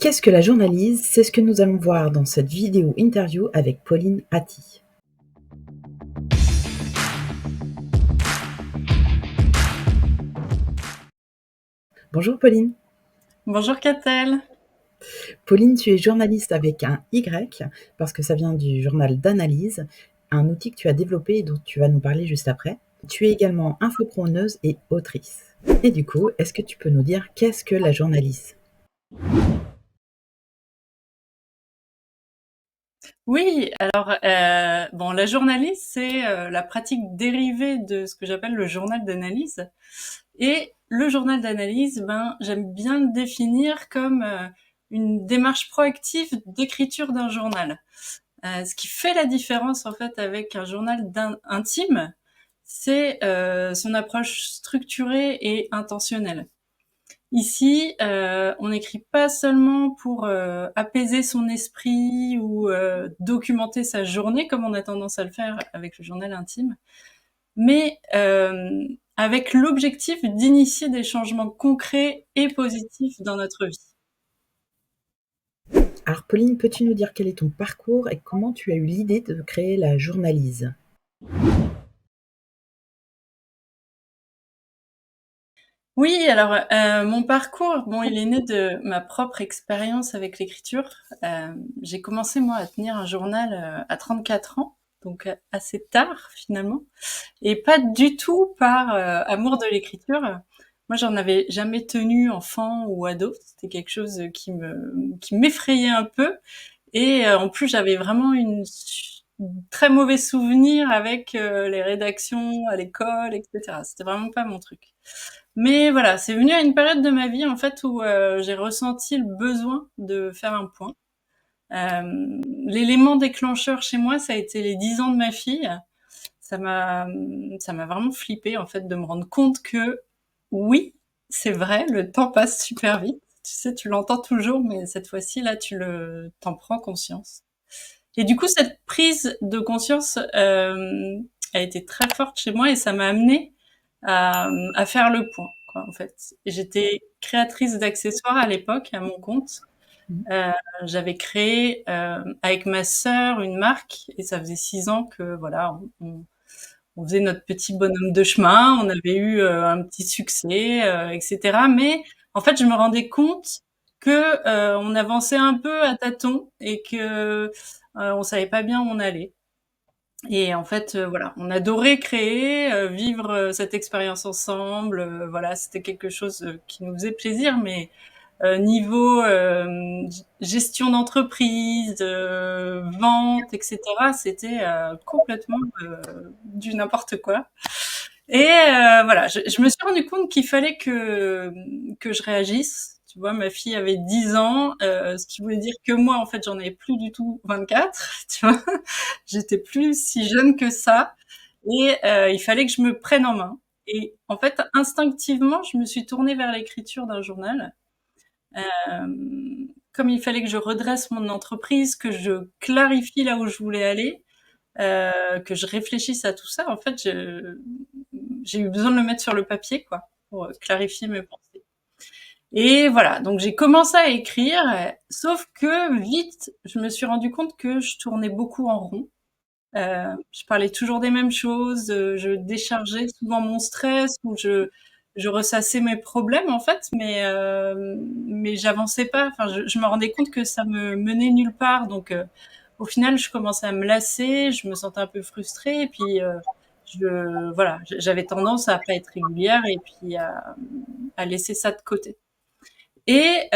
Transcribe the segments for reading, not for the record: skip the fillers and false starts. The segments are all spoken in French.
Qu'est-ce que la journalise? C'est ce que nous allons voir dans cette vidéo interview avec Pauline Hattie. Bonjour Pauline. Bonjour Catel. Pauline, tu es journaliste avec un Y parce que ça vient du journal d'analyse, un outil que tu as développé et dont tu vas nous parler juste après. Tu es également infopreneuse et autrice. Et du coup, est-ce que tu peux nous dire qu'est-ce que la journalise? Oui, alors la journalise, c'est la pratique dérivée de ce que j'appelle le journal d'analyse. Et le journal d'analyse, j'aime bien le définir comme une démarche proactive d'écriture d'un journal. Ce qui fait la différence en fait avec un journal intime, c'est son approche structurée et intentionnelle. Ici, on n'écrit pas seulement pour apaiser son esprit ou documenter sa journée, comme on a tendance à le faire avec le journal intime, mais avec l'objectif d'initier des changements concrets et positifs dans notre vie. Alors Pauline, peux-tu nous dire quel est ton parcours et comment tu as eu l'idée de créer la journalise? Oui, alors mon parcours, il est né de ma propre expérience avec l'écriture. J'ai commencé moi à tenir un journal à 34 ans, donc assez tard finalement, et pas du tout par amour de l'écriture. Moi, j'en avais jamais tenu enfant ou ado. C'était quelque chose qui m'effrayait un peu. Et en plus, j'avais vraiment très mauvais souvenir avec les rédactions à l'école, etc. C'était vraiment pas mon truc. Mais voilà, c'est venu à une période de ma vie en fait où j'ai ressenti le besoin de faire un point. L'élément déclencheur chez moi, ça a été les 10 ans de ma fille. Ça m'a, ça m'a vraiment flippé en fait de me rendre compte que oui, c'est vrai, le temps passe super vite. Tu sais, tu l'entends toujours, mais cette fois-ci là, t'en prends conscience. Et du coup, cette prise de conscience a été très forte chez moi et ça m'a amené à faire le point, quoi, en fait. Et j'étais créatrice d'accessoires à l'époque, à mon compte. Euh, J'avais créé avec ma sœur une marque et ça faisait 6 ans que voilà, on faisait notre petit bonhomme de chemin. On avait eu un petit succès, etc. Mais en fait, je me rendais compte que on avançait un peu à tâtons et que on savait pas bien où on allait. Et en fait, voilà, on adorait créer, vivre cette expérience ensemble. Voilà, c'était quelque chose qui nous faisait plaisir, mais niveau gestion d'entreprise, vente, etc., c'était complètement du n'importe quoi. Et voilà, je me suis rendu compte qu'il fallait que je réagisse. Tu vois, ma fille avait 10 ans, ce qui voulait dire que moi, en fait, j'en avais plus du tout 24, tu vois. J'étais plus si jeune que ça. Et il fallait que je me prenne en main. Et en fait, instinctivement, je me suis tournée vers l'écriture d'un journal. Comme il fallait que je redresse mon entreprise, que je clarifie là où je voulais aller, que je réfléchisse à tout ça, en fait, j'ai eu besoin de le mettre sur le papier, quoi, pour clarifier mes pensées. Et voilà, donc j'ai commencé à écrire, sauf que vite, je me suis rendu compte que je tournais beaucoup en rond. Je parlais toujours des mêmes choses, je déchargeais souvent mon stress ou je ressassais mes problèmes en fait, mais j'avançais pas. Enfin, je me rendais compte que ça me menait nulle part. Donc, au final, je commençais à me lasser, je me sentais un peu frustrée, et puis voilà, j'avais tendance à pas être régulière et puis à laisser ça de côté. Et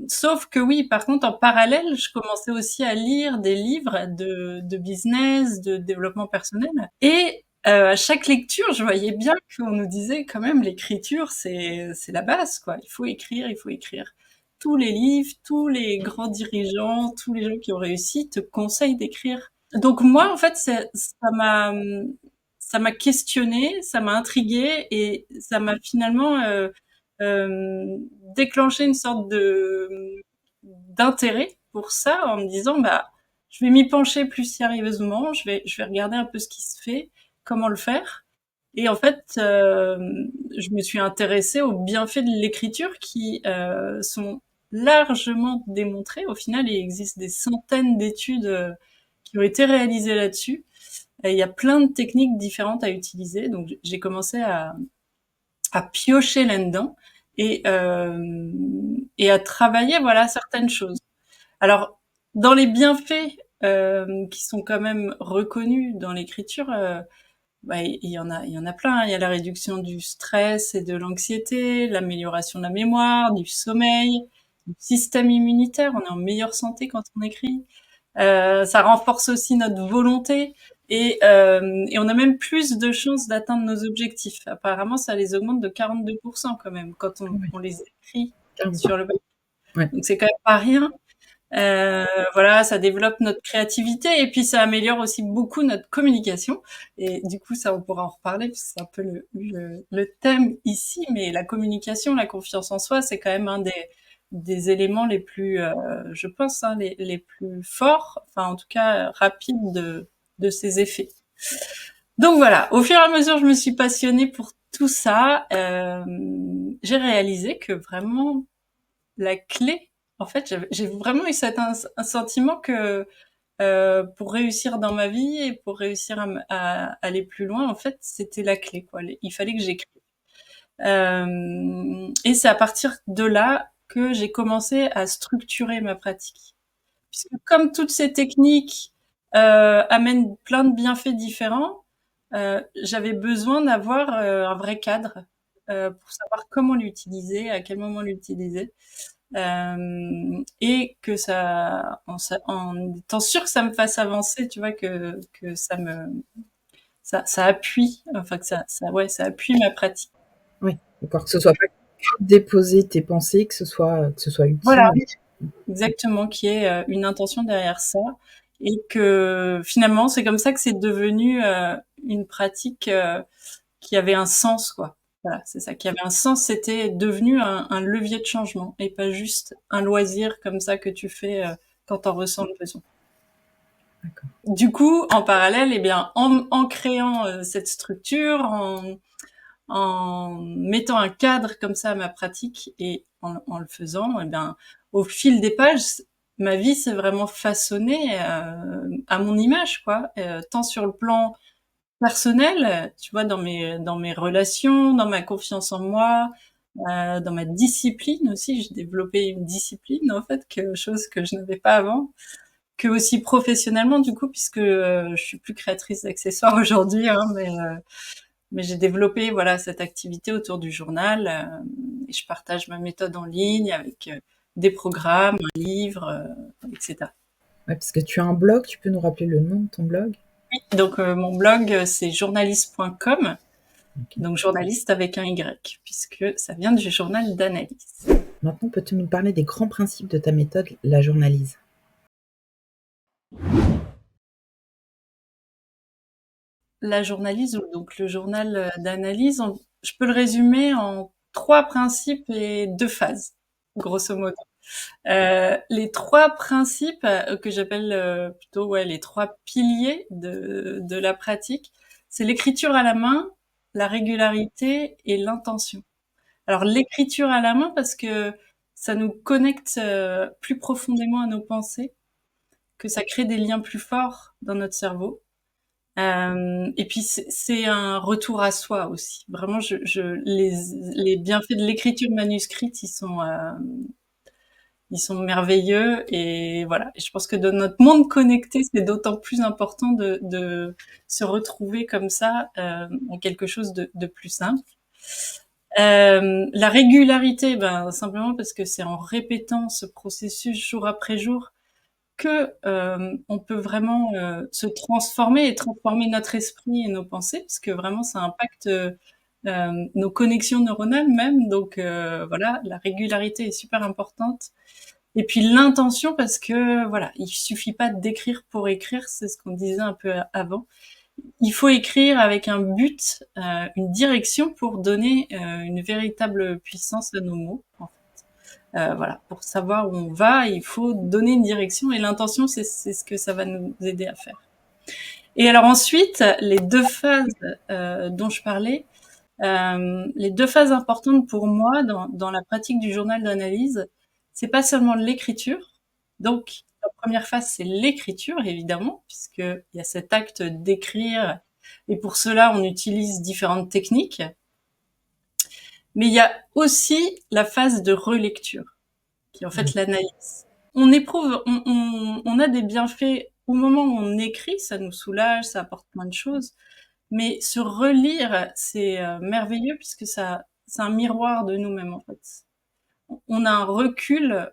sauf que oui, par contre, en parallèle, je commençais aussi à lire des livres de business, de développement personnel. Et à chaque lecture, je voyais bien qu'on nous disait quand même l'écriture, c'est la base, quoi. Il faut écrire, il faut écrire. Tous les livres, tous les grands dirigeants, tous les gens qui ont réussi te conseillent d'écrire. Donc moi, en fait, ça m'a questionné, ça m'a intrigué et ça m'a finalement déclenché une sorte de d'intérêt pour ça en me disant bah je vais m'y pencher plus sérieusement, je vais regarder un peu ce qui se fait, comment le faire. Et en fait, je me suis intéressée aux bienfaits de l'écriture qui sont largement démontré. Au final, il existe des centaines d'études qui ont été réalisées là-dessus. Et il y a plein de techniques différentes à utiliser. Donc, j'ai commencé à piocher là-dedans et à travailler, voilà, certaines choses. Alors, dans les bienfaits qui sont quand même reconnus dans l'écriture, bah, il y en a plein. Il y a la réduction du stress et de l'anxiété, l'amélioration de la mémoire, du sommeil, du système immunitaire. On est en meilleure santé quand on écrit. Ça renforce aussi notre volonté et on a même plus de chances d'atteindre nos objectifs. Apparemment, ça les augmente de 42% quand même quand Oui, on les écrit carrément. sur le papier. Ouais. Donc c'est quand même pas rien. Voilà, ça développe notre créativité et puis ça améliore aussi beaucoup notre communication. Et du coup, ça, on pourra en reparler parce que c'est un peu le thème ici. Mais la communication, la confiance en soi, c'est quand même un des éléments les plus, je pense, hein, les plus forts, enfin en tout cas rapides de ces effets. Donc voilà, au fur et à mesure, je me suis passionnée pour tout ça. J'ai réalisé que vraiment la clé, en fait, j'ai vraiment eu un sentiment que pour réussir dans ma vie et pour réussir à aller plus loin, en fait, c'était la clé, quoi. Il fallait que j'écrive. Et c'est à partir de là que j'ai commencé à structurer ma pratique. Puisque comme toutes ces techniques amènent plein de bienfaits différents, j'avais besoin d'avoir un vrai cadre pour savoir comment l'utiliser, à quel moment l'utiliser. Et que en étant sûr que ça me fasse avancer, tu vois, que ça appuie, enfin que ouais, ça appuie ma pratique. Oui, d'accord, que ce soit pas déposer tes pensées, que ce soit Voilà, utile. exactement, qui est une intention derrière ça, et que finalement c'est comme ça que c'est devenu une pratique qui avait un sens, quoi. Voilà, c'est ça, qui avait un sens, c'était devenu un levier de changement et pas juste un loisir comme ça que tu fais quand t'en ressens le besoin. D'accord. Du coup, en parallèle, eh bien, en créant cette structure, en mettant un cadre comme ça à ma pratique et en le faisant, eh bien, au fil des pages, ma vie s'est vraiment façonnée à mon image, quoi, tant sur le plan personnel, tu vois, dans mes relations, dans ma confiance en moi, dans ma discipline aussi. J'ai développé une discipline, en fait, chose que je n'avais pas avant, que aussi professionnellement, du coup, puisque je suis plus créatrice d'accessoires aujourd'hui, hein, mais j'ai développé, voilà, cette activité autour du journal, et je partage ma méthode en ligne avec des programmes, un livre, etc. Ouais, parce que tu as un blog, tu peux nous rappeler le nom de ton blog? Donc mon blog, c'est journaliste.com. OK. Donc journaliste avec un Y, puisque ça vient du journal d'analyse. Maintenant, peux-tu nous parler des grands principes de ta méthode, la journalise? La journalise, ou donc le journal d'analyse, je peux le résumer en 3 principes et 2 phases, grosso modo. Les 3 principes que j'appelle plutôt, ouais, les 3 piliers de la pratique, c'est l'écriture à la main, la régularité et l'intention. Alors l'écriture à la main parce que ça nous connecte plus profondément à nos pensées, que ça crée des liens plus forts dans notre cerveau. Et puis c'est un retour à soi aussi. Vraiment, les bienfaits de l'écriture manuscrite, ils sont merveilleux et voilà. Et je pense que dans notre monde connecté, c'est d'autant plus important de se retrouver comme ça à quelque chose de plus simple. La régularité, ben simplement parce que c'est en répétant ce processus jour après jour que on peut vraiment se transformer et transformer notre esprit et nos pensées, parce que vraiment ça impacte nos connexions neuronales même. Donc voilà, la régularité est super importante. Et puis l'intention, parce que voilà, il suffit pas d'écrire pour écrire, c'est ce qu'on disait un peu avant. Il faut écrire avec un but, une direction pour donner une véritable puissance à nos mots. Voilà, pour savoir où on va, il faut donner une direction et l'intention, c'est ce que ça va nous aider à faire. Et alors ensuite, les 2 phases dont je parlais, les 2 phases importantes pour moi dans la pratique du journal d'analyse, c'est pas seulement l'écriture. Donc, la première phase, c'est l'écriture, évidemment, puisqu'il y a cet acte d'écrire. Et pour cela, on utilise différentes techniques. Mais il y a aussi la phase de relecture, qui est en fait l'analyse. On éprouve, on a des bienfaits au moment où on écrit, ça nous soulage, ça apporte plein de choses. Mais se relire, c'est merveilleux puisque ça, c'est un miroir de nous-mêmes en fait. On a un recul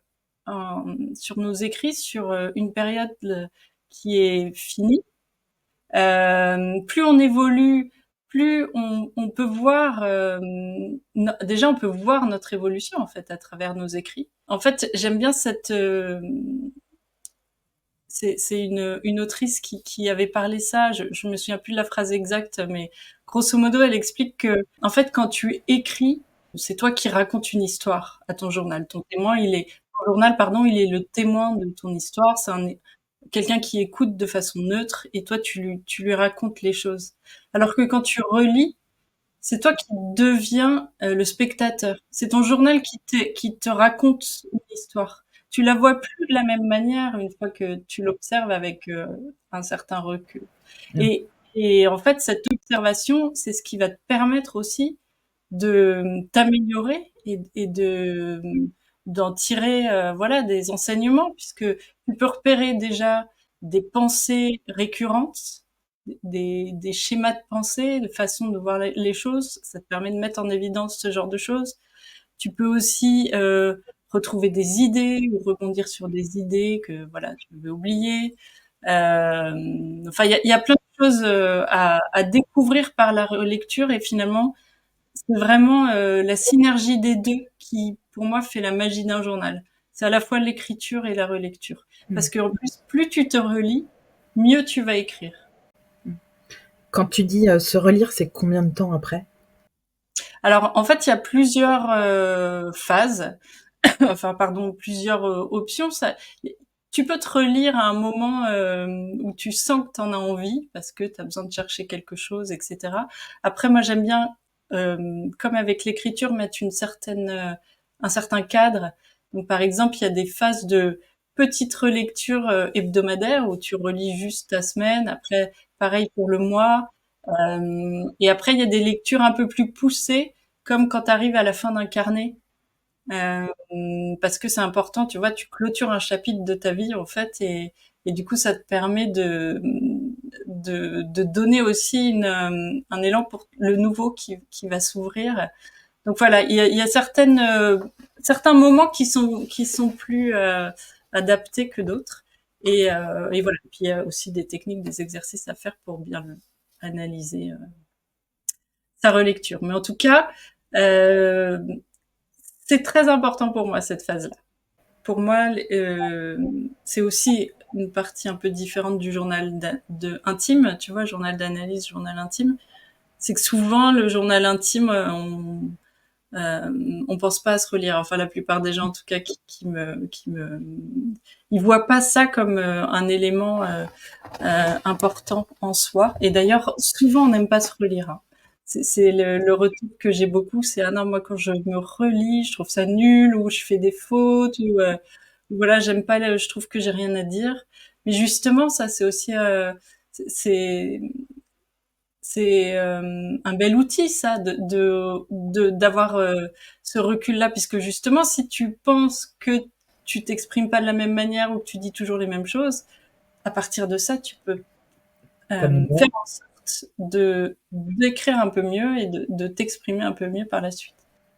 sur nos écrits, sur une période qui est finie. Plus on évolue, plus on peut voir. Déjà, on peut voir notre évolution en fait à travers nos écrits. En fait, j'aime bien cette c'est une autrice qui avait parlé ça. Je me souviens plus de la phrase exacte, mais grosso modo, elle explique que, en fait, quand tu écris, c'est toi qui racontes une histoire à ton journal. Ton journal, pardon, il est le témoin de ton histoire. C'est quelqu'un qui écoute de façon neutre et toi, tu lui racontes les choses. Alors que quand tu relis, c'est toi qui deviens le spectateur. C'est ton journal qui te raconte une histoire. Tu la vois plus de la même manière une fois que tu l'observes avec un certain recul. Mmh. Et, et en fait, cette observation, c'est ce qui va te permettre aussi de t'améliorer et de d'en tirer voilà des enseignements puisque tu peux repérer déjà des pensées récurrentes, des schémas de pensée, de façon de voir les choses. Ça te permet de mettre en évidence ce genre de choses. Tu peux aussi retrouver des idées ou rebondir sur des idées que voilà tu veux oublier. Enfin, il y a plein de choses à découvrir par la relecture et finalement, c'est vraiment la synergie des deux qui, pour moi, fait la magie d'un journal. C'est à la fois l'écriture et la relecture. Mmh. Parce qu'en plus, plus tu te relis, mieux tu vas écrire. Quand tu dis, se relire, c'est combien de temps après? Alors, en fait, il y a plusieurs phases, enfin, pardon, plusieurs options. Tu peux te relire à un moment où tu sens que tu en as envie, parce que tu as besoin de chercher quelque chose, etc. Après, moi, j'aime bien, comme avec l'écriture, mettre un certain cadre. Donc, par exemple, il y a des phases de petites relectures hebdomadaires où tu relis juste ta semaine. Après, pareil pour le mois. Et après, il y a des lectures un peu plus poussées, comme quand tu arrives à la fin d'un carnet. Euh, Parce que c'est important, tu vois, tu clôtures un chapitre de ta vie, en fait, et du coup, ça te permet de donner aussi un élan pour le nouveau qui va s'ouvrir. Donc voilà, il y a certains moments qui sont plus adaptés que d'autres. Et voilà. Puis il y a aussi des techniques, des exercices à faire pour bien analyser sa relecture. Mais en tout cas, euh, c'est très important pour moi cette phase-là. Pour moi, c'est aussi une partie un peu différente du journal intime, tu vois, journal d'analyse, journal intime. C'est que souvent le journal intime, on pense pas à se relire. Enfin, la plupart des gens, en tout cas, ils voient pas ça comme un élément important en soi. Et d'ailleurs, souvent, on n'aime pas se relire. Hein. C'est le retour que j'ai beaucoup, c'est ah non, moi quand je me relis, je trouve ça nul ou je fais des fautes ou voilà, j'aime pas, je trouve que j'ai rien à dire. Mais justement, ça c'est aussi c'est un bel outil ça d'avoir ce recul-là, puisque justement, si tu penses que tu t'exprimes pas de la même manière ou que tu dis toujours les mêmes choses, à partir de ça, tu peux T'améliorer? faire en sorte d'écrire un peu mieux et de t'exprimer un peu mieux par la suite.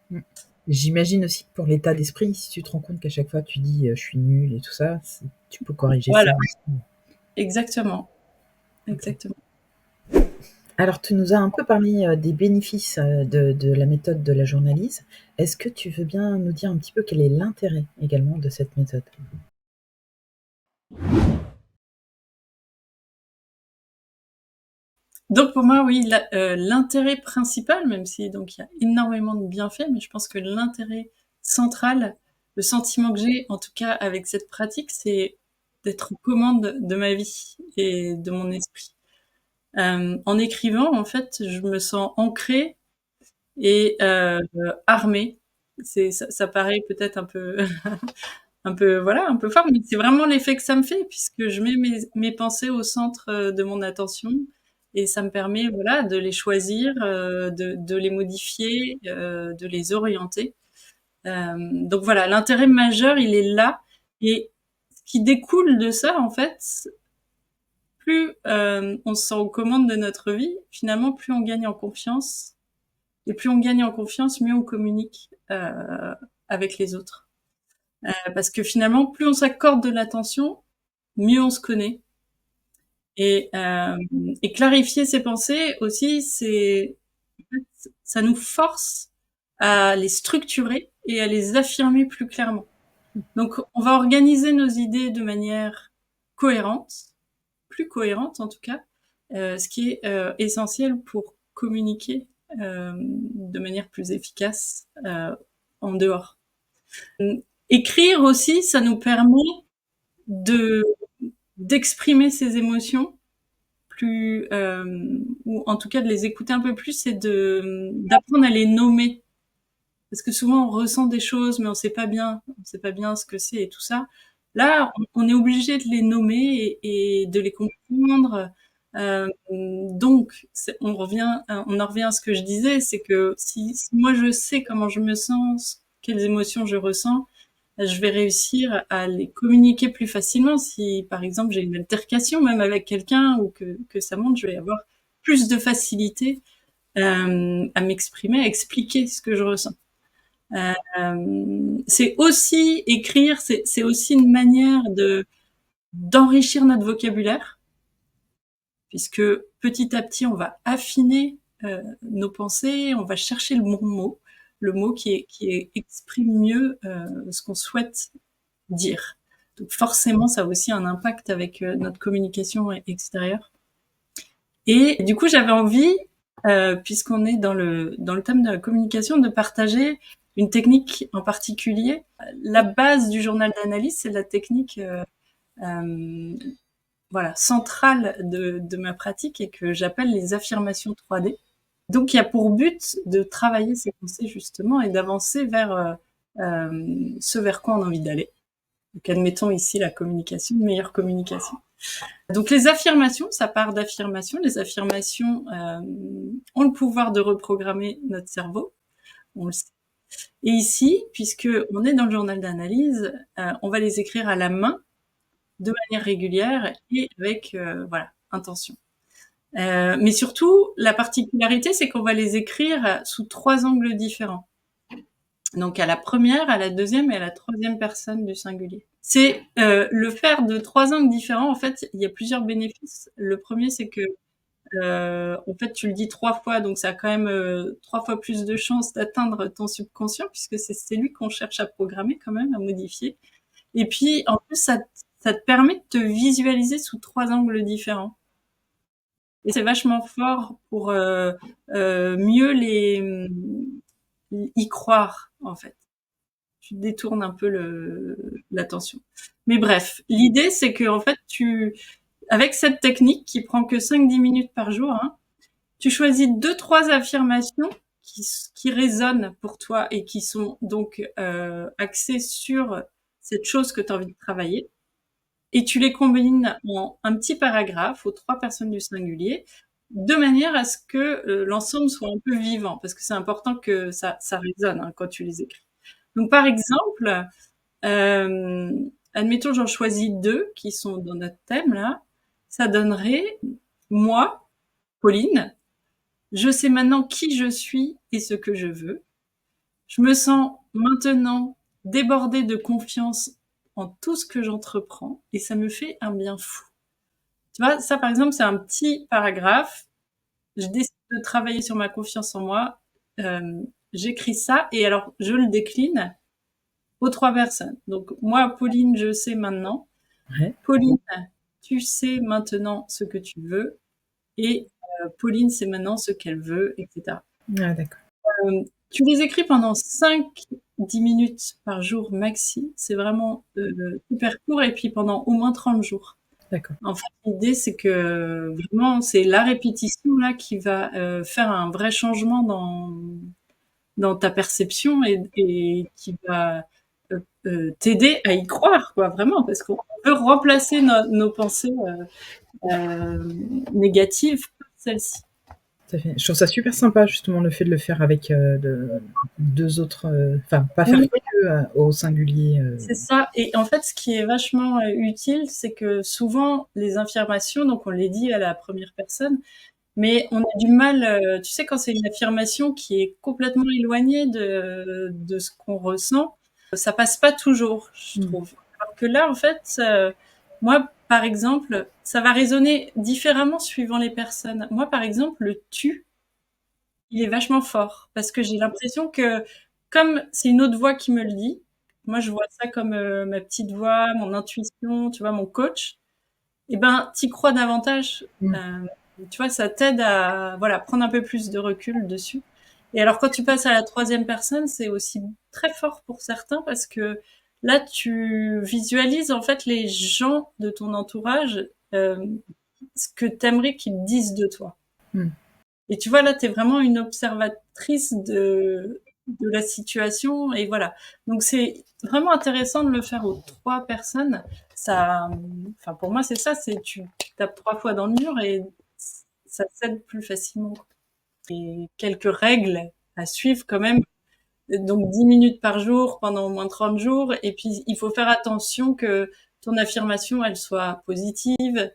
Mmh. J'imagine aussi que pour l'état d'esprit, si tu te rends compte qu'à chaque fois tu dis, «Je suis nul» et tout ça, tu peux corriger Voilà, ça aussi. exactement, OK. exactement. Alors tu nous as un peu parlé, des bénéfices, de la méthode de la journalise. Est-ce que tu veux bien nous dire un petit peu quel est l'intérêt également de cette méthode? Donc pour moi, oui, l'intérêt principal, même si donc il y a énormément de bienfaits, mais je pense que l'intérêt central, le sentiment que j'ai, en tout cas avec cette pratique, c'est d'être aux commandes de ma vie et de mon esprit. En écrivant, en fait, je me sens ancrée et armée. Ça paraît peut-être un peu un peu voilà, un peu fort, mais c'est vraiment l'effet que ça me fait puisque je mets mes pensées au centre, de mon attention et ça me permet, voilà, de les choisir, de les modifier, de les orienter. Donc voilà, l'intérêt majeur, il est là et ce qui découle de ça, en fait, plus, on se sent aux commandes de notre vie, finalement, plus on gagne en confiance et plus on gagne en confiance, mieux on communique, avec les autres. Parce que finalement, plus on s'accorde de l'attention, mieux on se connaît. Et, et clarifier ses pensées aussi, ça nous force à les structurer et à les affirmer plus clairement. Donc, on va organiser nos idées de manière cohérente, plus cohérente en tout cas, ce qui est essentiel pour communiquer de manière plus efficace en dehors. Écrire aussi, ça nous permet de d'exprimer ses émotions plus, ou en tout cas de les écouter un peu plus et d'apprendre à les nommer. Parce que souvent on ressent des choses, mais on sait pas bien ce que c'est et tout ça. Là, on est obligé de les nommer et de les comprendre. Donc, on en revient à ce que je disais, c'est que si moi je sais comment je me sens, quelles émotions je ressens, je vais réussir à les communiquer plus facilement. Si, par exemple, j'ai une altercation même avec quelqu'un ou que ça monte, je vais avoir plus de facilité à m'exprimer, à expliquer ce que je ressens. C'est aussi écrire, c'est aussi une manière d'enrichir notre vocabulaire, puisque petit à petit, on va affiner nos pensées, on va chercher le mot qui exprime mieux ce qu'on souhaite dire. Donc forcément, ça a aussi un impact avec notre communication extérieure. Et du coup, j'avais envie, puisqu'on est dans le thème de la communication, de partager une technique en particulier. La base du journal d'analyse, c'est la technique voilà, centrale de ma pratique et que j'appelle les affirmations 3D. Donc, il y a pour but de travailler ces pensées justement et d'avancer vers ce vers quoi on a envie d'aller. Donc, admettons ici la communication, une meilleure communication. Donc, les affirmations, ça part d'affirmations. Les affirmations ont le pouvoir de reprogrammer notre cerveau, on le sait. Et ici, puisque on est dans le journal d'analyse, on va les écrire à la main, de manière régulière et avec voilà, intention. Mais surtout, la particularité, c'est qu'on va les écrire sous 3 angles différents. Donc à la première, à la deuxième et à la troisième personne du singulier. C'est le faire de 3 angles différents. En fait, il y a plusieurs bénéfices. Le premier, c'est que en fait, tu le dis 3 fois, donc ça a quand même 3 fois plus de chances d'atteindre ton subconscient, puisque c'est lui qu'on cherche à programmer quand même, à modifier. Et puis, en plus, ça te permet de te visualiser sous 3 angles différents. Et c'est vachement fort pour mieux y croire, en fait. Tu détournes un peu l'attention. Mais bref, l'idée, c'est que en fait, avec cette technique qui prend que 5-10 minutes par jour, hein, tu choisis 2-3 affirmations qui résonnent pour toi et qui sont donc axées sur cette chose que tu as envie de travailler. Et tu les combines en un petit paragraphe aux 3 personnes du singulier, de manière à ce que l'ensemble soit un peu vivant, parce que c'est important que ça résonne hein, quand tu les écris. Donc par exemple, admettons j'en choisis 2 qui sont dans notre thème là, ça donnerait moi, Pauline, je sais maintenant qui je suis et ce que je veux. Je me sens maintenant débordée de confiance en tout ce que j'entreprends et ça me fait un bien fou. Tu vois, ça par exemple, c'est un petit paragraphe. Je décide de travailler sur ma confiance en moi. J'écris ça et alors je le décline aux 3 personnes. Donc moi, Pauline, je sais maintenant. Ouais. Pauline, tu sais maintenant ce que tu veux. Et Pauline sait maintenant ce qu'elle veut, etc. Ah, d'accord. Tu les écris pendant 5-10 minutes par jour maxi. C'est vraiment super court et puis pendant au moins 30 jours. D'accord. En fait, l'idée, c'est que vraiment, c'est la répétition là qui va faire un vrai changement dans ta perception et qui va t'aider à y croire, quoi, vraiment, parce qu'on veut remplacer nos pensées négatives par celles-ci. Tout à fait. Je trouve ça super sympa justement le fait de le faire avec, deux autres, enfin pas faire Oui, que, au singulier, c'est ça. Et en fait, ce qui est vachement utile, c'est que souvent les affirmations, donc on les dit à la première personne, mais on a du mal, tu sais, quand c'est une affirmation qui est complètement éloignée de ce qu'on ressent, ça passe pas toujours, je Mmh. trouve. Alors que là, en fait, moi, par exemple, ça va résonner différemment suivant les personnes. Moi, par exemple, le tu, il est vachement fort parce que j'ai l'impression que comme c'est une autre voix qui me le dit, moi je vois ça comme ma petite voix, mon intuition, tu vois, mon coach. Et ben, t'y crois davantage. Mmh. Tu vois, ça t'aide à voilà prendre un peu plus de recul dessus. Et alors quand tu passes à la troisième personne, c'est aussi très fort pour certains parce que là tu visualises en fait les gens de ton entourage, ce que t'aimerais qu'ils disent de toi. Mmh. Et tu vois, là, tu es vraiment une observatrice de la situation et voilà. Donc c'est vraiment intéressant de le faire aux 3 personnes. Ça, enfin pour moi, c'est ça, c'est tu tapes 3 fois dans le mur et ça s'aide plus facilement. Et quelques règles à suivre quand même. Donc 10 minutes par jour pendant au moins 30 jours. Et puis il faut faire attention que ton affirmation, elle soit positive,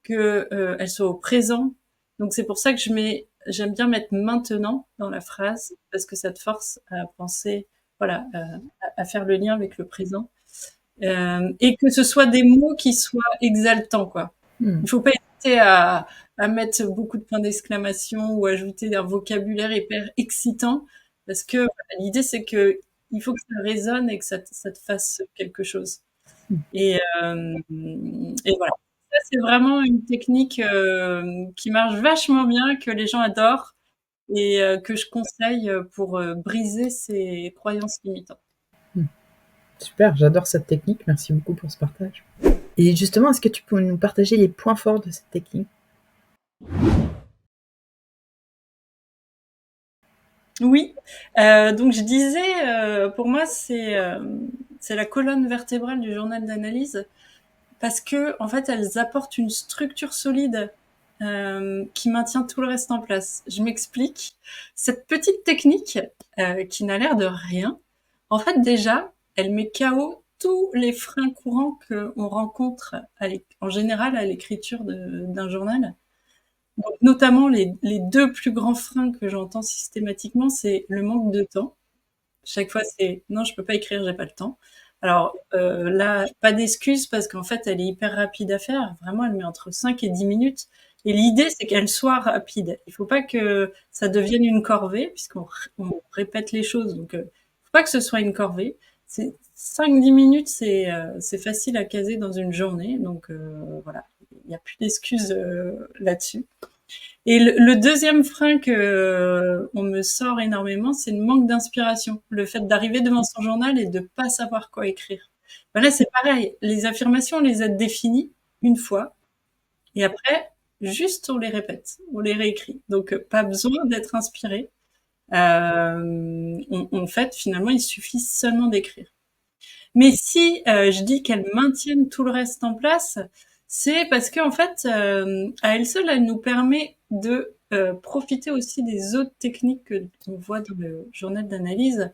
que elle soit au présent. Donc c'est pour ça que j'aime bien mettre maintenant dans la phrase parce que ça te force à penser, voilà, à faire le lien avec le présent. Et que ce soit des mots qui soient exaltants, quoi. Mmh. Il faut pas hésiter à mettre beaucoup de points d'exclamation ou ajouter un vocabulaire hyper excitant parce que voilà, l'idée c'est que il faut que ça résonne et que ça te fasse quelque chose. Mmh. Et voilà. Ça, c'est vraiment une technique qui marche vachement bien, que les gens adorent et que je conseille pour briser ces croyances limitantes. Mmh. Super, j'adore cette technique, merci beaucoup pour ce partage. Et justement, est-ce que tu peux nous partager les points forts de cette technique? Oui, donc je disais, pour moi, c'est la colonne vertébrale du journal d'analyse parce que en fait, elles apportent une structure solide qui maintient tout le reste en place. Je m'explique. Cette petite technique qui n'a l'air de rien, en fait, déjà, elle met KO tous les freins courants qu'on rencontre en général à l'écriture d'un journal. Donc, notamment, les deux plus grands freins que j'entends systématiquement, c'est le manque de temps. Chaque fois, c'est non, je peux pas écrire, j'ai pas le temps. Alors là, pas d'excuse parce qu'en fait, elle est hyper rapide à faire. Vraiment, elle met entre 5 et 10 minutes. Et l'idée, c'est qu'elle soit rapide. Il faut pas que ça devienne une corvée, puisqu'on répète les choses. Donc, faut pas que ce soit une corvée. C'est 5-10 minutes, c'est facile à caser dans une journée. Donc voilà, il n'y a plus d'excuses là-dessus. Et le deuxième frein que on me sort énormément, c'est le manque d'inspiration. Le fait d'arriver devant son journal et de pas savoir quoi écrire. Ben là, c'est pareil. Les affirmations, on les a définies une fois. Et après, juste on les répète, on les réécrit. Donc, pas besoin d'être inspiré. En fait, finalement, il suffit seulement d'écrire. Mais si je dis qu'elles maintiennent tout le reste en place, c'est parce qu'en fait, à elle seule, elle nous permet de profiter aussi des autres techniques que on voit dans le journal d'analyse,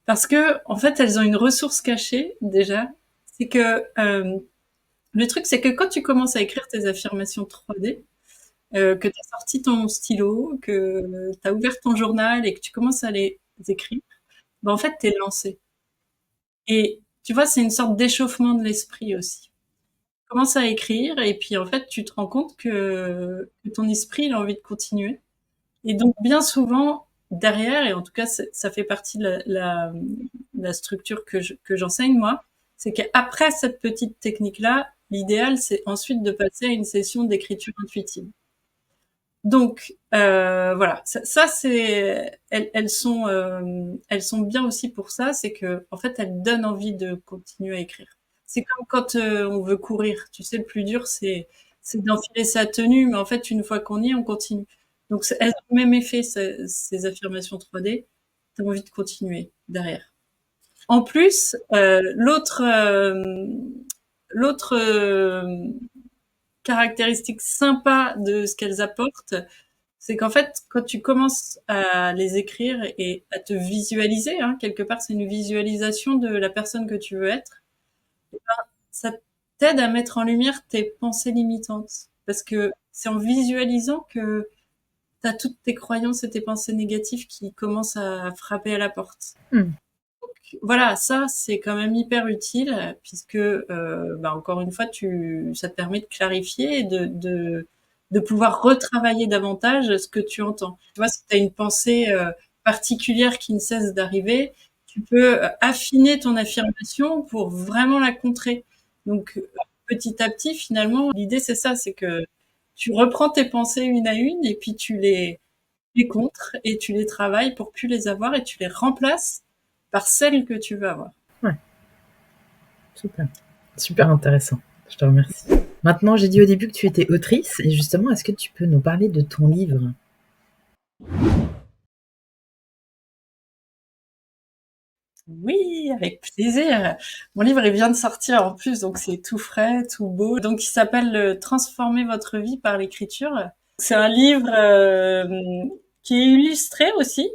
parce que en fait, elles ont une ressource cachée déjà. C'est que le truc, c'est que quand tu commences à écrire tes affirmations 3D, que tu as sorti ton stylo, que tu as ouvert ton journal et que tu commences à les écrire, ben en fait, tu es lancé. Et tu vois, c'est une sorte d'échauffement de l'esprit aussi. Tu commences à écrire et puis en fait, tu te rends compte que ton esprit il a envie de continuer. Et donc, bien souvent, derrière, et en tout cas, ça fait partie de la structure que j'enseigne moi, c'est qu'après cette petite technique-là, l'idéal, c'est ensuite de passer à une session d'écriture intuitive. Donc voilà, ça c'est elles sont bien aussi pour ça, c'est que en fait elles donnent envie de continuer à écrire. C'est comme quand on veut courir, tu sais le plus dur c'est d'enfiler sa tenue, mais en fait une fois qu'on y est, on continue. Donc elles ont le même effet ces affirmations 3D. tu as envie de continuer derrière. En plus, l'autre caractéristique sympa de ce qu'elles apportent, c'est qu'en fait, quand tu commences à les écrire et à te visualiser, hein, quelque part, c'est une visualisation de la personne que tu veux être, ça t'aide à mettre en lumière tes pensées limitantes. Parce que c'est en visualisant que tu as toutes tes croyances et tes pensées négatives qui commencent à frapper à la porte. Mmh. Voilà, ça c'est quand même hyper utile puisque encore une fois ça te permet de clarifier et de pouvoir retravailler davantage ce que tu entends. Tu vois, si tu as une pensée particulière qui ne cesse d'arriver, tu peux affiner ton affirmation pour vraiment la contrer. Donc petit à petit, finalement, l'idée c'est ça, c'est que tu reprends tes pensées une à une et puis tu les contres et tu les travailles pour plus les avoir et tu les remplaces par celles que tu veux avoir. Ouais, super. Super intéressant. Je te remercie. Maintenant, j'ai dit au début que tu étais autrice et justement, est-ce que tu peux nous parler de ton livre? Oui, avec plaisir. Mon livre, il vient de sortir en plus, donc c'est tout frais, tout beau. Donc, il s'appelle Transformer votre vie par l'écriture. C'est un livre qui est illustré aussi.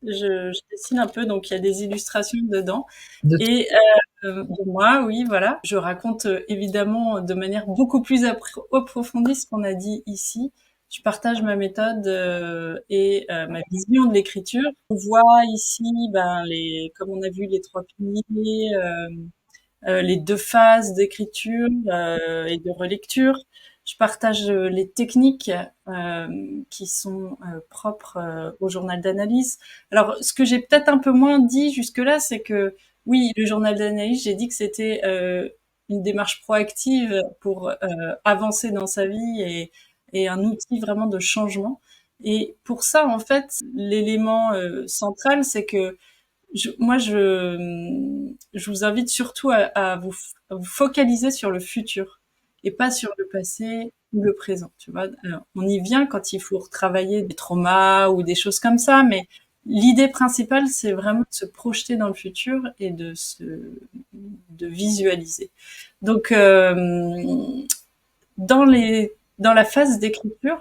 Je dessine un peu, donc il y a des illustrations dedans. De Et de moi, oui, voilà. Je raconte évidemment de manière beaucoup plus approfondie ce qu'on a dit ici. Je partage ma méthode et ma vision de l'écriture. On voit ici, comme on a vu, les 3 piliers, les 2 phases d'écriture et de relecture. Je partage les techniques qui sont propres au journal d'analyse. Alors, ce que j'ai peut-être un peu moins dit jusque-là, c'est que oui, le journal d'analyse, j'ai dit que c'était une démarche proactive pour avancer dans sa vie et un outil vraiment de changement. Et pour ça, en fait, l'élément central, c'est que je vous invite surtout à vous focaliser sur le futur et pas sur le passé ou le présent. Tu vois, alors, on y vient quand il faut retravailler des traumas ou des choses comme ça, mais l'idée principale, c'est vraiment de se projeter dans le futur et de visualiser. Donc, dans la phase d'écriture,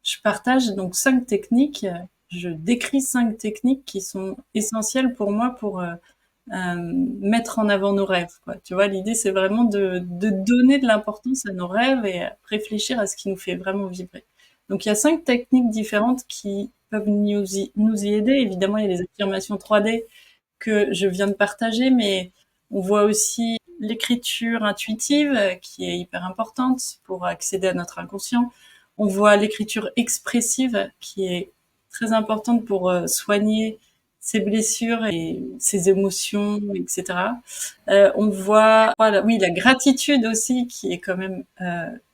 je partage donc 5 techniques. Je décris 5 techniques qui sont essentielles pour moi pour mettre en avant nos rêves, quoi. Tu vois, l'idée, c'est vraiment de donner de l'importance à nos rêves et à réfléchir à ce qui nous fait vraiment vibrer. Donc, il y a 5 techniques différentes qui peuvent nous y aider. Évidemment, il y a les affirmations 3D que je viens de partager, mais on voit aussi l'écriture intuitive qui est hyper importante pour accéder à notre inconscient. On voit l'écriture expressive qui est très importante pour soigner ses blessures et ses émotions, etc. On voit, voilà, oui, la gratitude aussi qui est quand même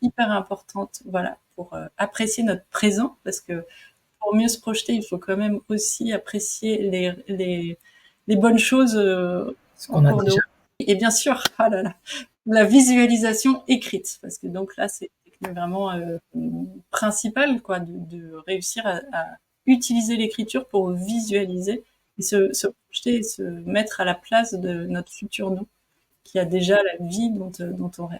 hyper importante, voilà, pour apprécier notre présent, parce que pour mieux se projeter, il faut quand même aussi apprécier les bonnes choses ce en qu'on a cours de déjà. route. Et bien sûr, ah là là, la visualisation écrite, parce que donc là, c'est vraiment principal, quoi, de réussir à utiliser l'écriture pour visualiser et se projeter et se mettre à la place de notre futur nous, qui a déjà la vie dont on rêve.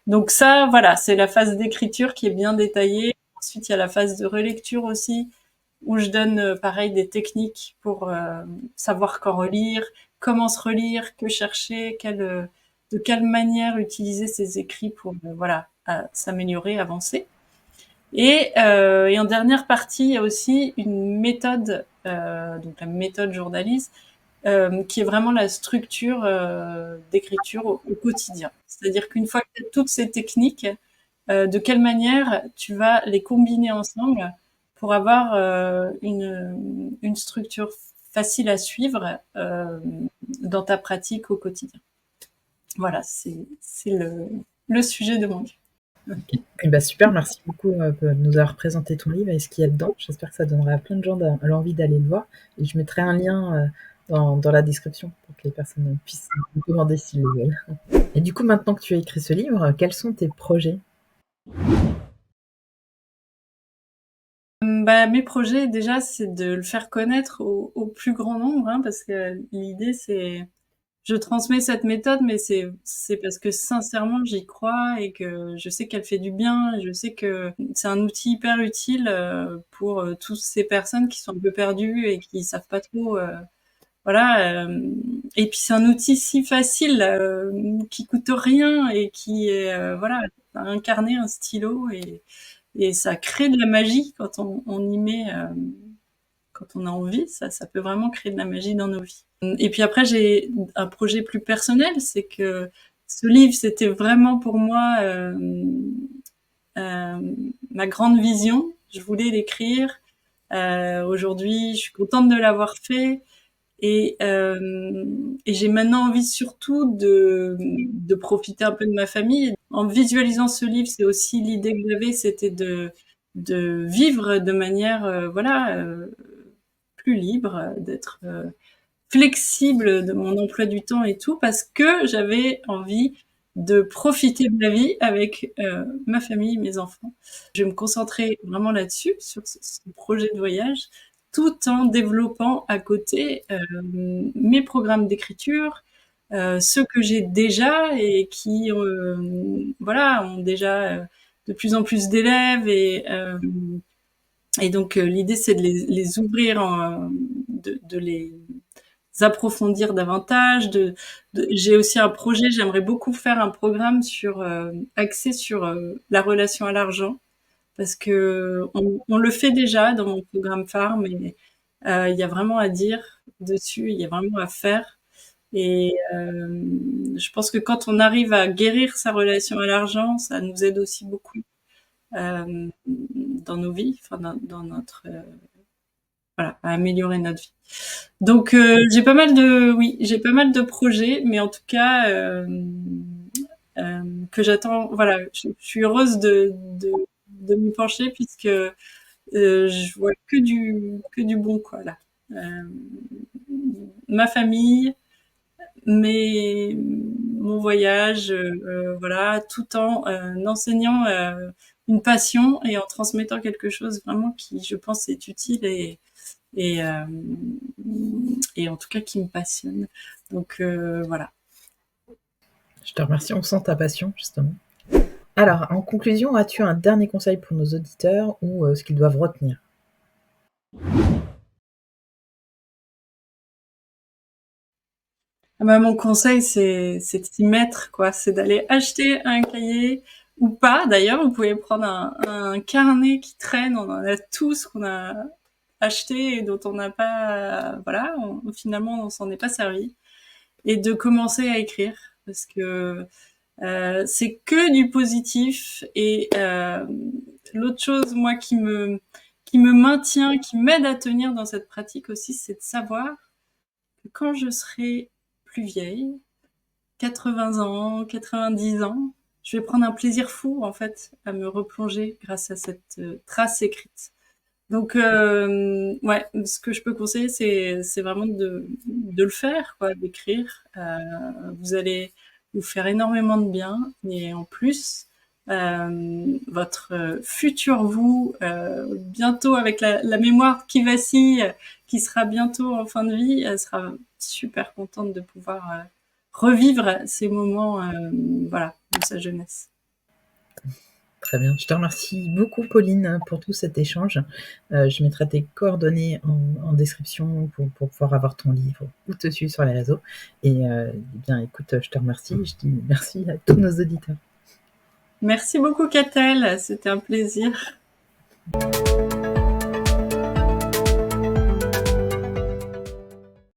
Donc ça, voilà, c'est la phase d'écriture qui est bien détaillée. Ensuite, il y a la phase de relecture aussi, où je donne pareil des techniques pour savoir quand relire, comment se relire, que chercher, de quelle manière utiliser ces écrits pour voilà s'améliorer, avancer. Et en dernière partie, il y a aussi une méthode, donc la méthode journaliste, qui est vraiment la structure d'écriture au quotidien. C'est-à-dire qu'une fois que tu as toutes ces techniques, de quelle manière tu vas les combiner ensemble pour avoir une structure facile à suivre dans ta pratique au quotidien. Voilà, c'est le sujet de mon livre. Ok. Eh ben, super, merci beaucoup de nous avoir présenté ton livre et ce qu'il y a dedans. J'espère que ça donnera à plein de gens l'envie d'aller le voir. Et je mettrai un lien dans la description pour que les personnes puissent le commander s'ils le veulent. Et du coup, maintenant que tu as écrit ce livre, quels sont tes projets? Mes projets, déjà, c'est de le faire connaître au plus grand nombre, hein, parce que l'idée, c'est je transmets cette méthode, mais c'est parce que sincèrement, j'y crois et que je sais qu'elle fait du bien. Et je sais que c'est un outil hyper utile pour toutes ces personnes qui sont un peu perdues et qui savent pas trop. Voilà. Et puis c'est un outil si facile, qui coûte rien et qui est voilà, incarner un stylo et ça crée de la magie quand on y met. Quand on a envie, ça peut vraiment créer de la magie dans nos vies. Et puis après, j'ai un projet plus personnel, c'est que ce livre, c'était vraiment pour moi ma grande vision. Je voulais l'écrire. Aujourd'hui, je suis contente de l'avoir fait. Et j'ai maintenant envie surtout de profiter un peu de ma famille. En visualisant ce livre, c'est aussi l'idée que j'avais, c'était de vivre de manière, voilà, plus libre, d'être flexible de mon emploi du temps et tout, parce que j'avais envie de profiter de la vie avec ma famille, mes enfants. Je vais me concentrer vraiment là-dessus, sur ce projet de voyage, tout en développant à côté mes programmes d'écriture, ceux que j'ai déjà et qui voilà, ont déjà de plus en plus d'élèves et donc l'idée c'est de les ouvrir, de les approfondir davantage. J'ai aussi un projet, j'aimerais beaucoup faire un programme axé sur la relation à l'argent, parce que on le fait déjà dans mon programme phare, mais il y a vraiment à dire dessus, il y a vraiment à faire. Et je pense que quand on arrive à guérir sa relation à l'argent, ça nous aide aussi beaucoup dans nos vies, enfin dans notre voilà, à améliorer notre vie. Donc j'ai pas mal de projets, mais en tout cas que j'attends. Voilà, je suis heureuse de m'y pencher puisque je vois que du bon quoi là. Euh, Ma famille, mon voyage, voilà, tout en enseignant une passion et en transmettant quelque chose vraiment qui, je pense, est utile et, euh, et en tout cas qui me passionne. Donc voilà. Je te remercie, on sent ta passion, justement. Alors, en conclusion, as-tu un dernier conseil pour nos auditeurs ou ce qu'ils doivent retenir? Mon conseil, c'est de s'y mettre, quoi. C'est d'aller acheter un cahier ou pas. D'ailleurs, vous pouvez prendre un carnet qui traîne. On en a tous qu'on a acheté et dont on n'a pas, voilà, finalement, on s'en est pas servi. Et de commencer à écrire parce que c'est que du positif. Et l'autre chose, moi, qui me maintient, qui m'aide à tenir dans cette pratique aussi, c'est de savoir que quand je serai plus vieille, 80 ans, 90 ans, je vais prendre un plaisir fou, en fait, à me replonger grâce à cette trace écrite. Donc, ouais, ce que je peux conseiller, c'est vraiment de le faire, quoi, d'écrire. Vous allez vous faire énormément de bien, et en plus, votre futur vous, bientôt avec la mémoire qui vacille, qui sera bientôt en fin de vie, elle sera super contente de pouvoir revivre ces moments, voilà, de sa jeunesse. Très bien. Je te remercie beaucoup, Pauline, pour tout cet échange. Je mettrai tes coordonnées en description pour pouvoir avoir ton livre ou te suivre sur les réseaux. Et bien, écoute, je te remercie. Je dis merci à tous nos auditeurs. Merci beaucoup, Catel. C'était un plaisir.